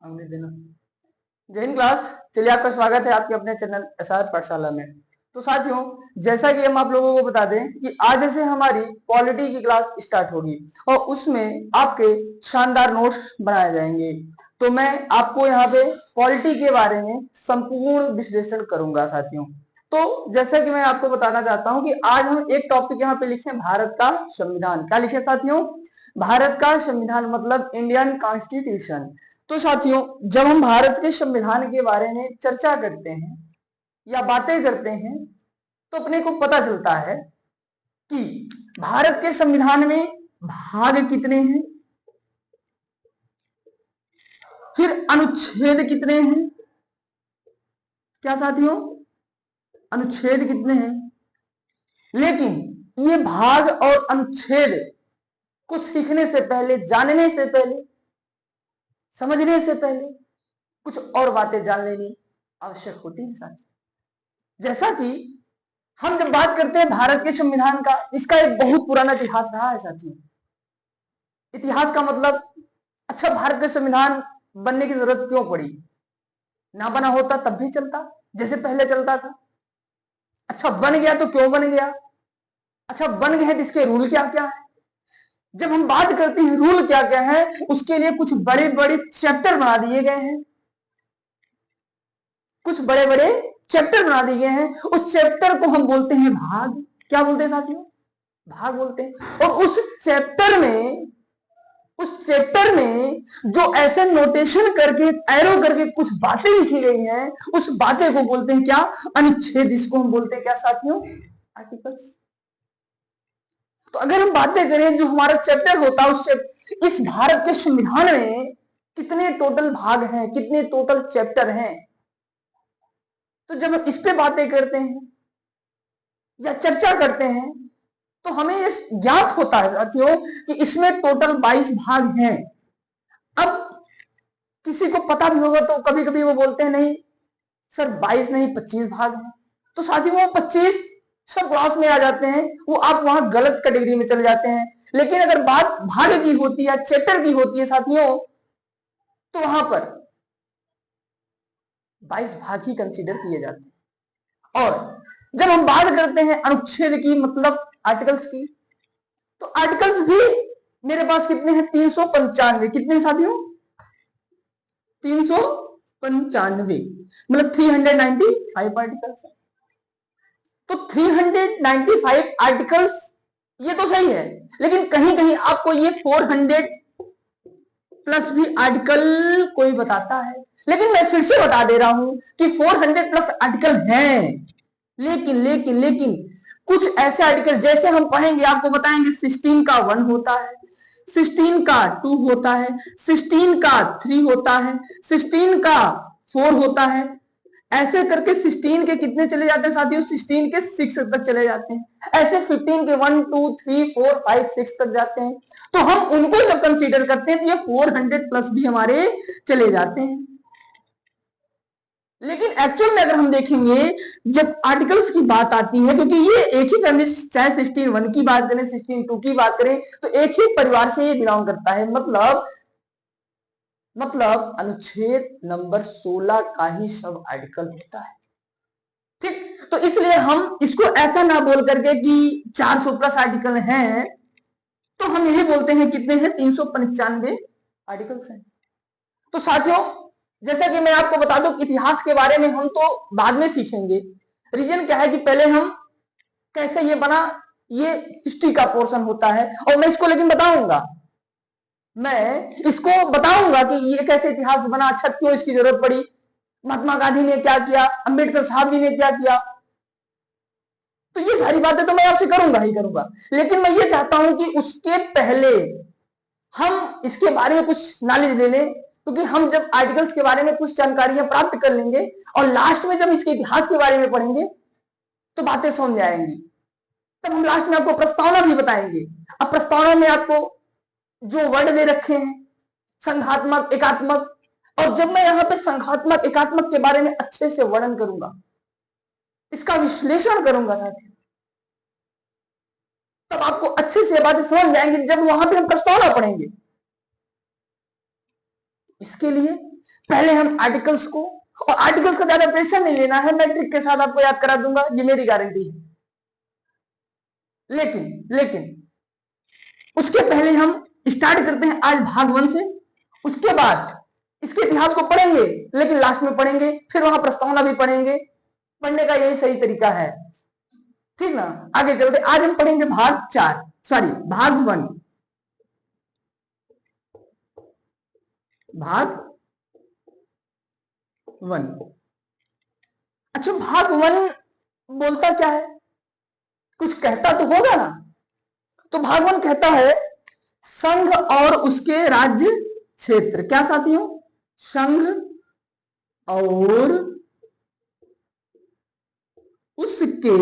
हमने देना। जय हिंद क्लास। चलिए, आपका स्वागत है आपके अपने चैनल एसआर पाठशाला में। तो साथियों, जैसा कि हम आप लोगों को बता दें कि आज से हमारी पॉलिटी की क्लास स्टार्ट होगी और उसमें आपके शानदार नोट्स बनाए जाएंगे। तो मैं आपको यहाँ पे पॉलिटी के बारे में संपूर्ण विश्लेषण करूंगा साथियों। तो जैसा कि मैं आपको बताना चाहता हूं कि आज हम एक टॉपिक यहाँ पे लिखे, भारत का संविधान। क्या लिखे साथियों? भारत का संविधान, मतलब इंडियन कॉन्स्टिट्यूशन। तो साथियों, जब हम भारत के संविधान के बारे में चर्चा करते हैं या बातें करते हैं तो अपने को पता चलता है कि भारत के संविधान में भाग कितने हैं, फिर अनुच्छेद कितने हैं। क्या साथियों? अनुच्छेद कितने हैं। लेकिन ये भाग और अनुच्छेद को सीखने से पहले, जानने से पहले, समझने से पहले कुछ और बातें जान लेनी आवश्यक होती है साथियों। जैसा कि हम जब बात करते हैं भारत के संविधान का, इसका एक बहुत पुराना इतिहास रहा है साथियों। इतिहास का मतलब, अच्छा भारत के संविधान बनने की जरूरत क्यों पड़ी? ना बना होता तब भी चलता, जैसे पहले चलता था। अच्छा बन गया तो क्यों बन गया? अच्छा बन गए तो इसके रूल क्या क्या है? जब हम बात करते हैं रूल क्या क्या है, उसके लिए कुछ बड़े बड़े चैप्टर बना दिए गए हैं। कुछ बड़े बड़े चैप्टर बना दिए गए हैं। उस चैप्टर को हम बोलते हैं भाग। क्या बोलते हैं साथियों? भाग बोलते हैं। और उस चैप्टर में जो ऐसे नोटेशन करके, एरो करके कुछ बातें लिखी गई हैं, उस बातें को बोलते हैं क्या? अनुच्छेद। इसको हम बोलते हैं क्या साथियों? आर्टिकल्स। तो अगर हम बातें करें जो हमारा चैप्टर होता है, इस भारत के संविधान में कितने टोटल भाग हैं, कितने टोटल चैप्टर हैं, तो जब हम इस पे बातें करते हैं या चर्चा करते हैं तो हमें ये ज्ञात होता है साथियों कि इसमें टोटल 22 भाग हैं। अब किसी को पता भी होगा तो कभी कभी वो बोलते हैं नहीं सर 22 नहीं 25 भाग हैं। तो साथियों वो 25 सब क्लास में आ जाते हैं, वो आप वहां गलत कैटेगरी में चले जाते हैं। लेकिन अगर बात भाग की होती है, चैप्टर की होती है साथियों, तो वहां पर 22 भाग ही कंसीडर किए जाते हैं। और जब हम बात करते हैं अनुच्छेद की, मतलब आर्टिकल्स की, तो आर्टिकल्स भी मेरे पास कितने हैं? 395। कितने साथियों? 395, मतलब 395 आर्टिकल्स। तो 395 आर्टिकल्स ये तो सही है, लेकिन कहीं कहीं आपको ये 400 प्लस भी आर्टिकल कोई बताता है। लेकिन मैं फिर से बता दे रहा हूं कि 400 प्लस आर्टिकल हैं। लेकिन कुछ ऐसे आर्टिकल, जैसे हम पढ़ेंगे आपको बताएंगे 16 का 1 होता है, 16 का 2 होता है, 16 का 3 होता है, 16 का 4 होता है। ऐसे करके 16 के कितने चले जाते हैं साथियों? 16 के 6 तक चले जाते हैं। ऐसे 15 के 1 2 3 4 5 6 तक जाते हैं। तो हम उनको जब कंसीडर करते हैं तो ये 400 प्लस भी हमारे चले जाते हैं। लेकिन एक्चुअल में अगर हम देखेंगे, जब आर्टिकल्स की बात आती है, क्योंकि ये एक ही फैमिली, चाहे 16(1) की बात करें, 16(2) की बात करें, तो एक ही परिवार से ये बिलोंग करता है। मतलब अनुच्छेद नंबर 16 का ही सब आर्टिकल होता है। ठीक, तो इसलिए हम इसको ऐसा ना बोल करके कि 400 प्लस आर्टिकल हैं, तो हम यही बोलते हैं कितने हैं? 395 आर्टिकल्स हैं। तो साथियों, जैसा कि मैं आपको बता दूं, इतिहास के बारे में हम तो बाद में सीखेंगे। रीजन क्या है कि पहले हम कैसे ये बना, ये हिस्ट्री का पोर्शन होता है, और मैं इसको लेकिन बताऊंगा, मैं इसको बताऊंगा कि ये कैसे इतिहास बना, अच्छा क्यों इसकी जरूरत पड़ी, महात्मा गांधी ने क्या किया, अंबेडकर साहब जी ने क्या किया। तो ये सारी बातें तो मैं आपसे करूंगा ही करूंगा, लेकिन मैं ये चाहता हूं कि उसके पहले हम इसके बारे में कुछ नॉलेज ले लें, क्योंकि हम जब आर्टिकल्स के बारे में कुछ जानकारियां प्राप्त कर लेंगे और लास्ट में जब इसके इतिहास के बारे में पढ़ेंगे तो बातें समझ आएंगी। तब हम लास्ट में आपको प्रस्तावना भी बताएंगे। अब प्रस्तावना में आपको जो वर्ड दे रखे हैं, संघात्मक, एकात्मक, और जब मैं यहां पे संघात्मक एकात्मक के बारे में अच्छे से वर्णन करूंगा, इसका विश्लेषण करूंगा साथियों, तब आपको अच्छे से बातें समझ जाएंगे जब वहां पे हम प्रस्तावना पढ़ेंगे। इसके लिए पहले हम आर्टिकल्स को, और आर्टिकल्स का ज्यादा प्रेशर नहीं लेना है, मैं ट्रिक के साथ आपको याद करा दूंगा, ये मेरी गारंटी है। लेकिन उसके पहले हम स्टार्ट करते हैं आज भाग 1 से। उसके बाद इसके इतिहास को पढ़ेंगे, लेकिन लास्ट में पढ़ेंगे, फिर वहां प्रस्तावना भी पढ़ेंगे। पढ़ने का यही सही तरीका है, ठीक ना। आगे चलते, आज हम पढ़ेंगे भाग 4, सॉरी भाग 1, भाग 1। अच्छा, भाग 1 बोलता क्या है, कुछ कहता तो होगा ना। तो भाग 1 कहता है संघ और उसके राज्य क्षेत्र। क्या साथियों, संघ और उसके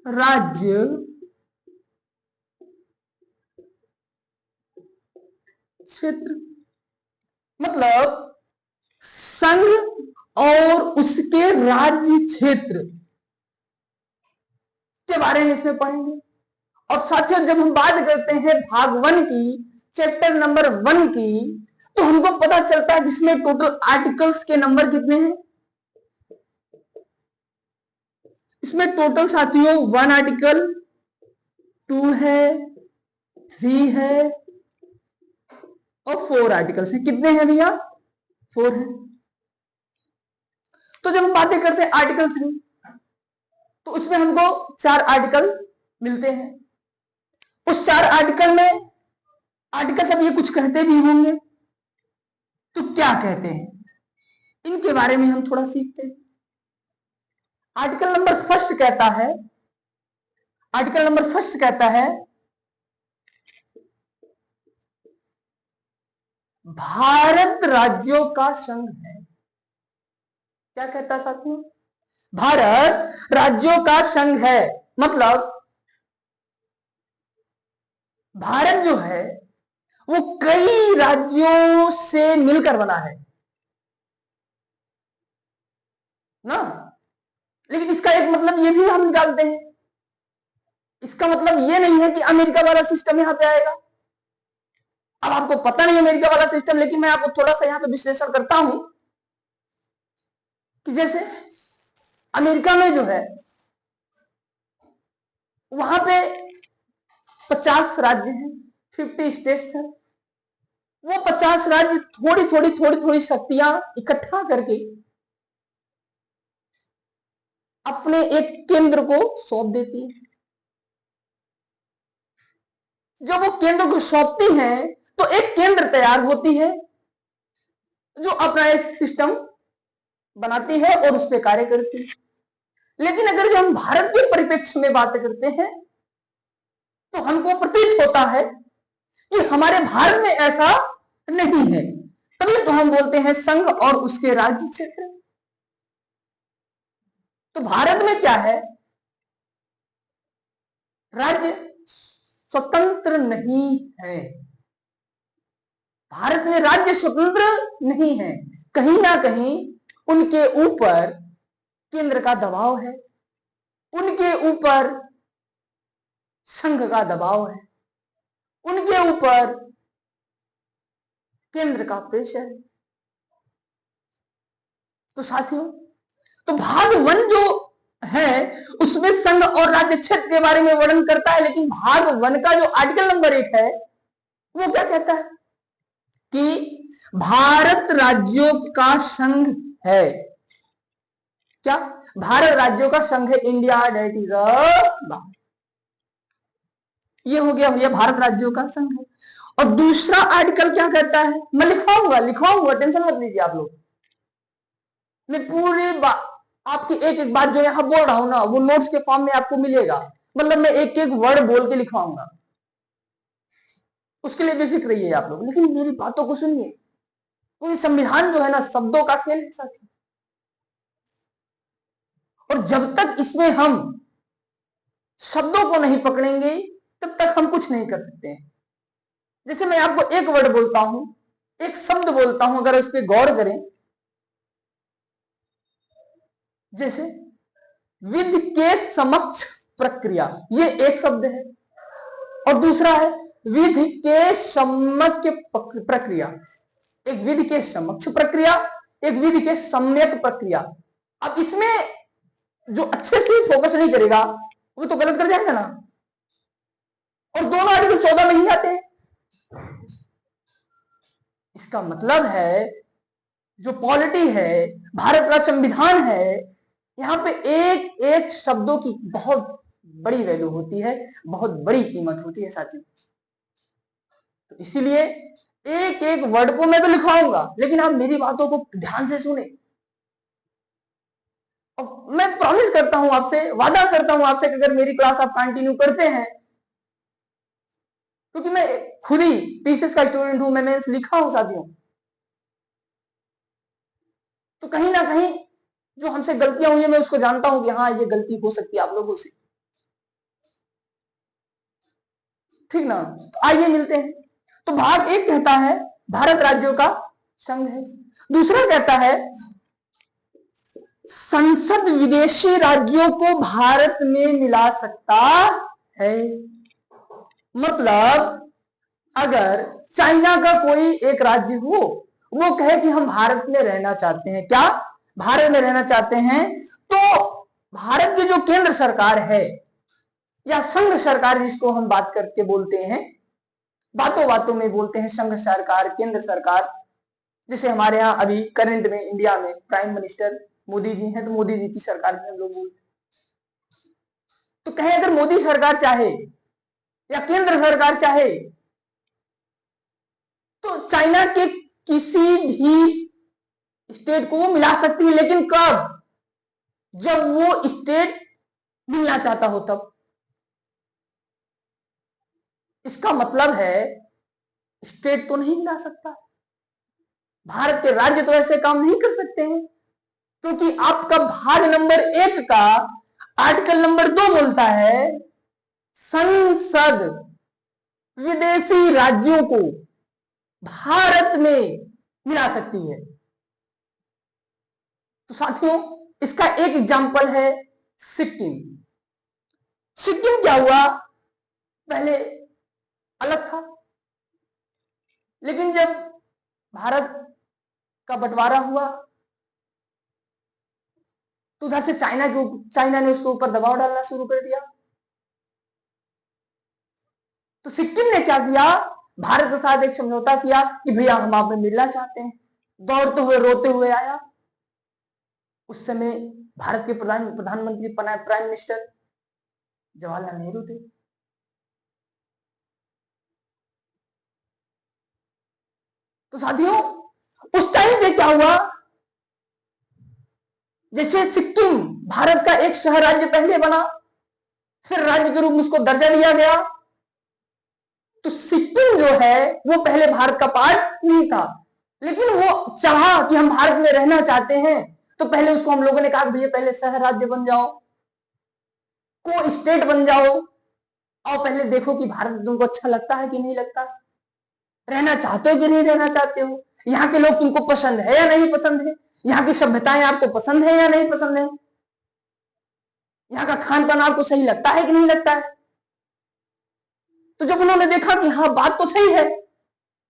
राज्य क्षेत्र, मतलब संघ और उसके राज्य क्षेत्र के बारे में इसमें पढ़ेंगे। और साथियों, जब हम बात करते हैं भाग 1 की, चैप्टर नंबर 1 की, तो हमको पता चलता है जिसमें टोटल आर्टिकल्स के नंबर कितने हैं। इसमें टोटल साथियों 1 आर्टिकल, 2 है, 3 है और 4 आर्टिकल्स हैं। कितने हैं भैया, 4 हैं। तो जब हम बातें करते हैं आर्टिकल्स की, तो उसमें हमको 4 आर्टिकल मिलते हैं। उस 4 आर्टिकल में, आर्टिकल सब ये कुछ कहते भी होंगे, तो क्या कहते हैं इनके बारे में हम थोड़ा सीखते हैं। आर्टिकल नंबर फर्स्ट कहता है, आर्टिकल नंबर फर्स्ट कहता है भारत राज्यों का संघ है। क्या कहता है साथियों, भारत राज्यों का संघ है। मतलब भारत जो है वो कई राज्यों से मिलकर बना है ना। लेकिन इसका एक मतलब ये भी हम निकालते हैं, इसका मतलब ये नहीं है कि अमेरिका वाला सिस्टम यहां पे आएगा। अब आपको पता नहीं अमेरिका वाला सिस्टम, लेकिन मैं आपको थोड़ा सा यहां पे विश्लेषण करता हूं कि जैसे अमेरिका में जो है वहां पे 50 राज्य हैं, 50 स्टेट्स हैं। वो 50 राज्य थोड़ी थोड़ी शक्तियां इकट्ठा करके अपने एक केंद्र को सौंप देती है। जब वो केंद्र को सौंपती हैं तो एक केंद्र तैयार होती है जो अपना एक सिस्टम बनाती है और उस पर कार्य करती है। लेकिन अगर जो हम भारत के परिप्रेक्ष्य में बात करते हैं तो हमको प्रतीत होता है कि हमारे भारत में ऐसा नहीं है। तभी तो हम बोलते हैं संघ और उसके राज्य क्षेत्र। तो भारत में क्या है, राज्य स्वतंत्र नहीं है। भारत में राज्य स्वतंत्र नहीं है, कहीं ना कहीं उनके ऊपर केंद्र का दबाव है, उनके ऊपर संघ का दबाव है, उनके ऊपर केंद्र का प्रेशर है। तो साथियों, तो भाग 1 जो है उसमें संघ और राज्य क्षेत्र के बारे में वर्णन करता है, लेकिन भाग 1 का जो आर्टिकल नंबर 1 है वो क्या कहता है कि भारत राज्यों का संघ है। क्या, भारत राज्यों का संघ है, इंडिया डेट इज अ, ये हो गया भैया भारत राज्यों का संघ है। और दूसरा आर्टिकल क्या कहता है, मैं लिखवाऊंगा, टेंशन मत लीजिए आप लोग। मैं पूरी आपकी एक एक बात जो यहां बोल रहा हूं ना वो नोट्स के फॉर्म में आपको मिलेगा। मतलब मैं एक एक वर्ड बोल के लिखवाऊंगा, उसके लिए बेफिक्र रहिए आप लोग। लेकिन मेरी बातों को सुनिए, क्योंकि संविधान जो है ना शब्दों का खेल है साथी। और जब तक इसमें हम शब्दों को नहीं पकड़ेंगे तब तक हम कुछ नहीं कर सकते हैं। जैसे मैं आपको एक वर्ड बोलता हूं, एक शब्द बोलता हूं, अगर उस पर गौर करें, जैसे विधि के समक्ष प्रक्रिया, ये एक शब्द है। और दूसरा है विधि के सम्यक प्रक्रिया, एक विधि के समक्ष प्रक्रिया, एक विधि के सम्यक प्रक्रिया। अब इसमें जो अच्छे से फोकस नहीं करेगा वो तो गलत कर जाएगा ना, और दोनों आर्टिकल 14 में ही आते हैं। इसका मतलब है जो पॉलिटी है, भारत का संविधान है, यहाँ पे एक एक शब्दों की बहुत बड़ी वैल्यू होती है, बहुत बड़ी कीमत होती है साथियों। तो इसीलिए एक एक वर्ड को मैं तो लिखवाऊंगा, लेकिन आप मेरी बातों को ध्यान से सुने। और मैं प्रॉमिस करता हूं आपसे, वादा करता हूं आपसे कि अगर मेरी क्लास आप कंटिन्यू करते हैं, क्योंकि मैं खुद ही पीसीएस का स्टूडेंट हूं, मैंने लिखा हूं साथियों, तो कहीं ना कहीं जो हमसे गलतियां हुई है मैं उसको जानता हूं कि हाँ ये गलती हो सकती है आप लोगों से, ठीक ना। तो आइए मिलते हैं। तो भाग एक कहता है भारत राज्यों का संघ है, दूसरा कहता है संसद विदेशी राज्यों को भारत में मिला सकता है। मतलब अगर चाइना का कोई एक राज्य हो, वो कहे कि हम भारत में रहना चाहते हैं, क्या भारत में रहना चाहते हैं, तो भारत की जो केंद्र सरकार है या संघ सरकार जिसको हम बात करके बोलते हैं, बातों बातों में बोलते हैं संघ सरकार, केंद्र सरकार, जैसे हमारे यहाँ अभी करंट में इंडिया में प्राइम मिनिस्टर मोदी जी हैं, तो मोदी जी की सरकार में हम लोग बोलते हैं। तो कहें अगर मोदी सरकार चाहे या केंद्र सरकार चाहे तो चाइना के किसी भी स्टेट को वो मिला सकती है, लेकिन कब, जब वो स्टेट मिलना चाहता हो तब। इसका मतलब है स्टेट तो नहीं मिला सकता, भारत के राज्य तो ऐसे काम नहीं कर सकते हैं, क्योंकि आपका भाग नंबर 1 का आर्टिकल नंबर 2 बोलता है संसद विदेशी राज्यों को भारत में मिला सकती है। तो साथियों इसका एक एग्जांपल है सिक्किम। सिक्किम क्या हुआ, पहले अलग था, लेकिन जब भारत का बंटवारा हुआ तो उधर से चाइना ने उसके ऊपर दबाव डालना शुरू कर दिया। तो सिक्किम ने क्या किया, भारत के साथ एक समझौता किया कि भैया हम आप में मिलना चाहते हैं, दौड़ते हुए रोते हुए आया। उस समय भारत के प्रधानमंत्री प्राइम मिनिस्टर जवाहरलाल नेहरू थे। तो साथियों उस टाइम पे क्या हुआ, जैसे सिक्किम भारत का एक शहर राज्य पहले बना, फिर राज्य के रूप में उसको दर्जा दिया गया। तो सिक्किम जो है वो पहले भारत का पार्ट नहीं था, लेकिन वो चाहा कि हम भारत में रहना चाहते हैं, तो पहले उसको हम लोगों ने कहा भैया पहले शहर राज्य बन जाओ, को स्टेट बन जाओ, और पहले देखो कि भारत तुमको अच्छा लगता है कि नहीं लगता, रहना चाहते हो कि नहीं रहना चाहते हो, यहाँ के लोग तुमको पसंद है या नहीं पसंद है, यहाँ की सभ्यताएं आपको पसंद है या नहीं पसंद है, यहाँ का खान पान आपको सही लगता है कि नहीं लगता है। तो जब उन्होंने देखा कि हाँ बात तो सही है,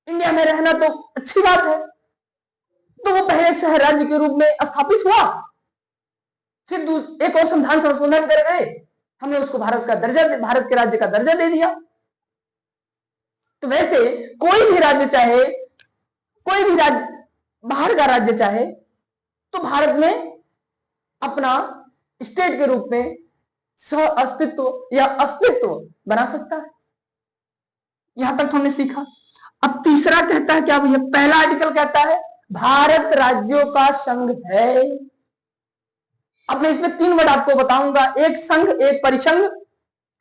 इंडिया में रहना तो अच्छी बात है, तो वो पहले शहर राज्य के रूप में स्थापित हुआ। फिर एक और संशोधन कर गए, हमने उसको भारत के राज्य का दर्जा दे दिया। तो वैसे कोई भी राज्य चाहे, कोई भी राज्य बाहर का राज्य चाहे, तो भारत में अपना स्टेट के रूप में सह अस्तित्व या अस्तित्व बना सकता है। यहां तक तो हमने सीखा। अब तीसरा कहता है क्या भैया, पहला आर्टिकल कहता है भारत राज्यों का संघ है। अब मैं इसमें 3 वर्ड आपको बताऊंगा, एक संघ, एक परिसंघ,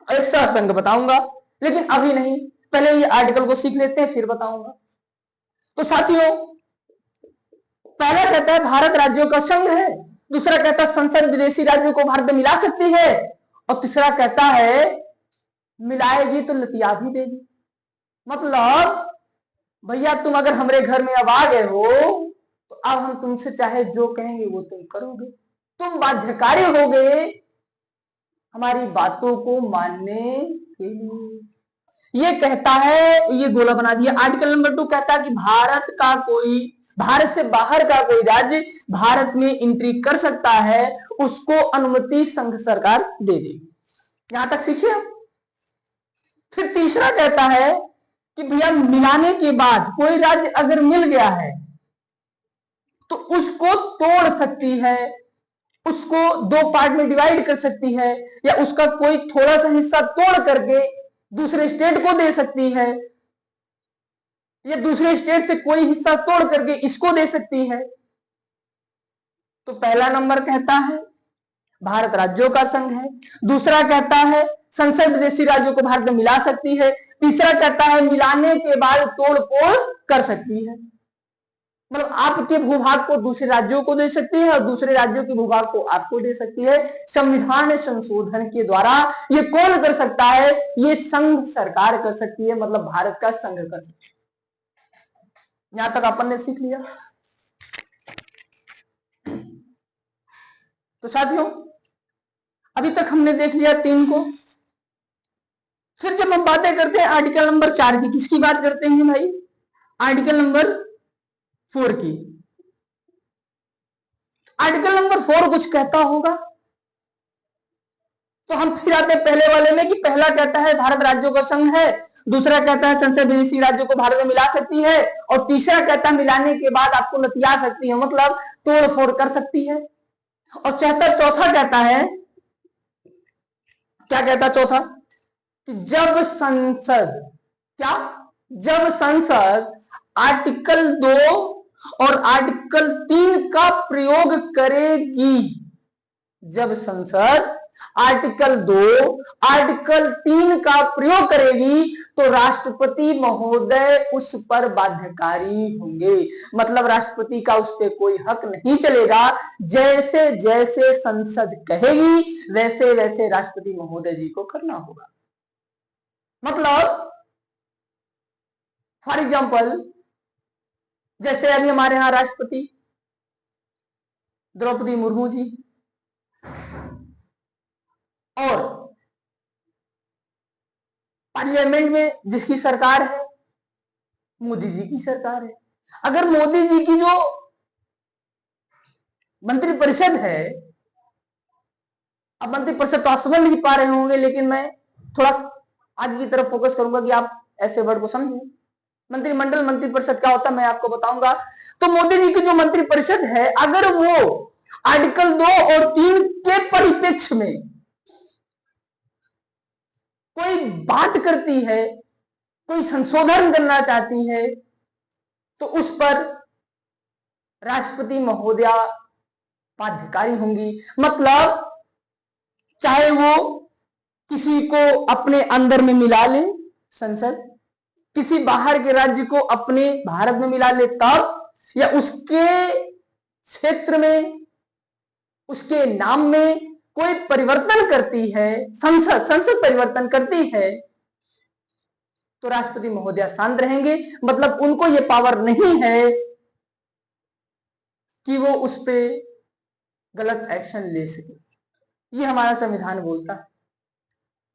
एक सहसंघ बताऊंगा, लेकिन अभी नहीं, पहले ये आर्टिकल को सीख लेते हैं फिर बताऊंगा। तो साथियों पहला कहता है भारत राज्यों का संघ है, दूसरा कहता है संसद विदेशी राज्यों को भारत में मिला सकती है, और तीसरा कहता है मिलाएगी तो लतिया भी देगी। मतलब भैया तुम अगर हमारे घर में अब आ गए हो, तो अब हम तुमसे चाहे जो कहेंगे वो तुम करोगे, तुम बाध्यकारी हो गए हमारी बातों को मानने के लिए। ये कहता है, ये गोला बना दिया। आर्टिकल नंबर 2 कहता है कि भारत से बाहर का कोई राज्य भारत में एंट्री कर सकता है, उसको अनुमति संघ सरकार दे देगी। यहां तक सीखिए आप। फिर तीसरा कहता है कि भैया मिलाने के बाद कोई राज्य अगर मिल गया है तो उसको तोड़ सकती है, उसको 2 पार्ट में डिवाइड कर सकती है, या उसका कोई थोड़ा सा हिस्सा तोड़ करके दूसरे स्टेट को दे सकती है, या दूसरे स्टेट से कोई हिस्सा तोड़ करके इसको दे सकती है। तो पहला नंबर कहता है भारत राज्यों का संघ है, दूसरा कहता है संसद विदेशी राज्यों को भारत में मिला सकती है, तीसरा कहता है मिलाने के बाद तोड़ फोड़ कर सकती है। मतलब आपके भूभाग को दूसरे राज्यों को दे सकती है और दूसरे राज्यों के भूभाग को आपको दे सकती है। संविधान संशोधन के द्वारा ये कौन कर सकता है? ये संघ सरकार कर सकती है, मतलब भारत का संघ कर सकती है। यहां तक अपन ने सीख लिया। तो साथियों अभी तक हमने देख लिया 3 को। फिर जब हम बातें करते हैं आर्टिकल नंबर 4 की, किसकी बात करते हैं भाई? आर्टिकल नंबर 4 की। आर्टिकल नंबर 4 कुछ कहता होगा, तो हम फिर आते हैं पहले वाले में कि पहला कहता है भारत राज्यों का संघ है, दूसरा कहता है संसद विदेशी राज्यों को भारत में मिला सकती है, और तीसरा कहता है मिलाने के बाद आपको नतिया सकती है, मतलब तोड़ फोड़ कर सकती है। और चौथा कहता है, क्या कहता चौथा? कि जब संसद आर्टिकल 2 और आर्टिकल 3 का प्रयोग करेगी, जब संसद आर्टिकल 2 आर्टिकल 3 का प्रयोग करेगी तो राष्ट्रपति महोदय उस पर बाध्यकारी होंगे। मतलब राष्ट्रपति का उस पर कोई हक नहीं चलेगा, जैसे जैसे संसद कहेगी वैसे वैसे राष्ट्रपति महोदय जी को करना होगा। मतलब फॉर एग्जाम्पल, जैसे अभी हमारे यहां राष्ट्रपति द्रौपदी मुर्मू जी, और पार्लियामेंट में जिसकी सरकार है, मोदी जी की सरकार है। अगर मोदी जी की जो मंत्रिपरिषद है, अब मंत्रिपरिषद तो आप समझ नहीं पा रहे होंगे, लेकिन मैं थोड़ा आगे की तरफ फोकस करूंगा कि आप ऐसे वर्ड को समझें। मंत्रिमंडल, मंत्रिपरिषद क्या होता है मैं आपको बताऊंगा। तो मोदी जी की जो मंत्रिपरिषद है, अगर वो आर्टिकल 2 और 3 के परिप्रेक्ष्य में कोई बात करती है, कोई संशोधन करना चाहती है, तो उस पर राष्ट्रपति महोदया बाध्यकारी होंगी। मतलब चाहे वो किसी को अपने अंदर में मिला ले संसद, किसी बाहर के राज्य को अपने भारत में मिला ले तब, या उसके क्षेत्र में, उसके नाम में कोई परिवर्तन करती है, संसद परिवर्तन करती है, तो राष्ट्रपति महोदय शांत रहेंगे। मतलब उनको यह पावर नहीं है कि वो उस पर गलत एक्शन ले सके। ये हमारा संविधान बोलता है।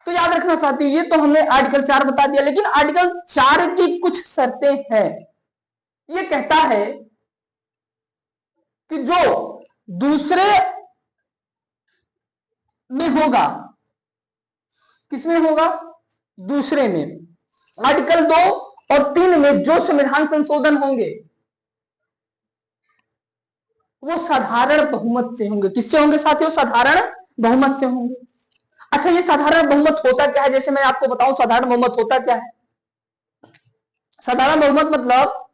तो याद रखना साथी, ये तो हमने आर्टिकल 4 बता दिया, लेकिन आर्टिकल 4 की कुछ शर्तें हैं। ये कहता है कि जो दूसरे में होगा, किसमें होगा? दूसरे में। आर्टिकल 2 और 3 में जो संविधान संशोधन होंगे वो साधारण बहुमत से होंगे। किससे होंगे साथियों? साधारण बहुमत से होंगे। अच्छा, ये साधारण बहुमत होता क्या है? जैसे मैं आपको बताऊं साधारण बहुमत होता क्या है। साधारण बहुमत मतलब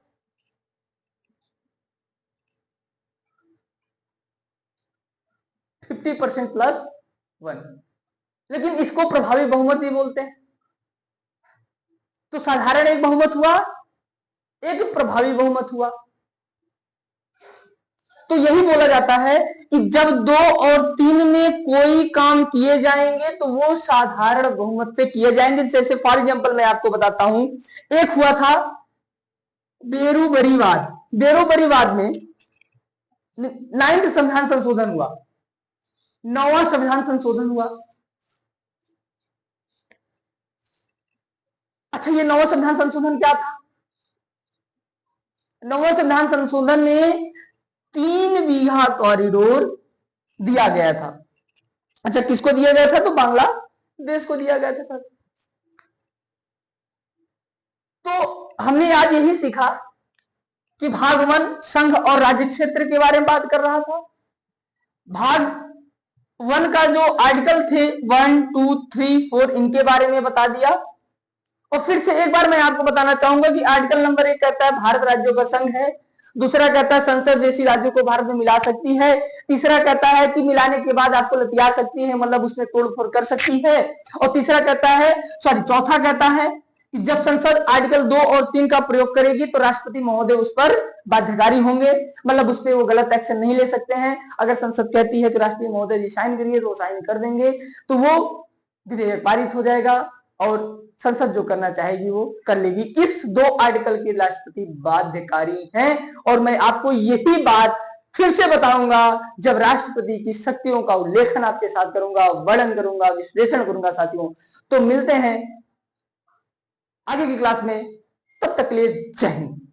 50% प्लस 1, लेकिन इसको प्रभावी बहुमत भी बोलते हैं। तो साधारण एक बहुमत हुआ, एक प्रभावी बहुमत हुआ। तो यही बोला जाता है कि जब 2 और 3 में कोई काम किए जाएंगे तो वो साधारण बहुमत से किए जाएंगे। जैसे फॉर एग्जांपल मैं आपको बताता हूं, एक हुआ था बेरोबरीवाद। बेरोबरीवाद में 9th संविधान संशोधन हुआ, 9वां संविधान संशोधन हुआ। अच्छा, ये नौवां संविधान संशोधन क्या था? नौवां संविधान संशोधन में 3 बीघा कॉरिडोर दिया गया था। अच्छा, किसको दिया गया था? तो बांग्लादेश को दिया गया था सर। तो हमने आज यही सीखा कि भाग 1 संघ और राज्य क्षेत्र के बारे में बात कर रहा था। भाग 1 का जो आर्टिकल थे 1, 2, 3, 4 इनके बारे में बता दिया। और फिर से एक बार मैं आपको बताना चाहूंगा कि आर्टिकल नंबर 1 कहता है भारत राज्यों का संघ है। दूसरा कहता है संसद देशी राज्यों को भारत में मिला सकती है। तीसरा कहता है कि मिलाने के बाद आपको लतिया सकती है, मतलब उसमें तोड़फोड़ कर सकती है। और तीसरा कहता है, चौथा कहता है कि जब संसद आर्टिकल 2 और 3 का प्रयोग करेगी तो राष्ट्रपति महोदय उस पर बाध्यकारी होंगे, मतलब उस पर वो गलत एक्शन नहीं ले सकते हैं। अगर संसद कहती है कि राष्ट्रपति महोदय जी साइन करिए तो वो साइन कर देंगे, तो वो विधेयक पारित हो जाएगा और संसद जो करना चाहेगी वो कर लेगी। इस 2 आर्टिकल के राष्ट्रपति बाध्यकारी हैं। और मैं आपको यही बात फिर से बताऊंगा जब राष्ट्रपति की शक्तियों का उल्लेखन आपके साथ करूंगा, वर्णन करूंगा, विश्लेषण करूंगा साथियों। तो मिलते हैं आगे की क्लास में, तब तक के लिए जय हिंद।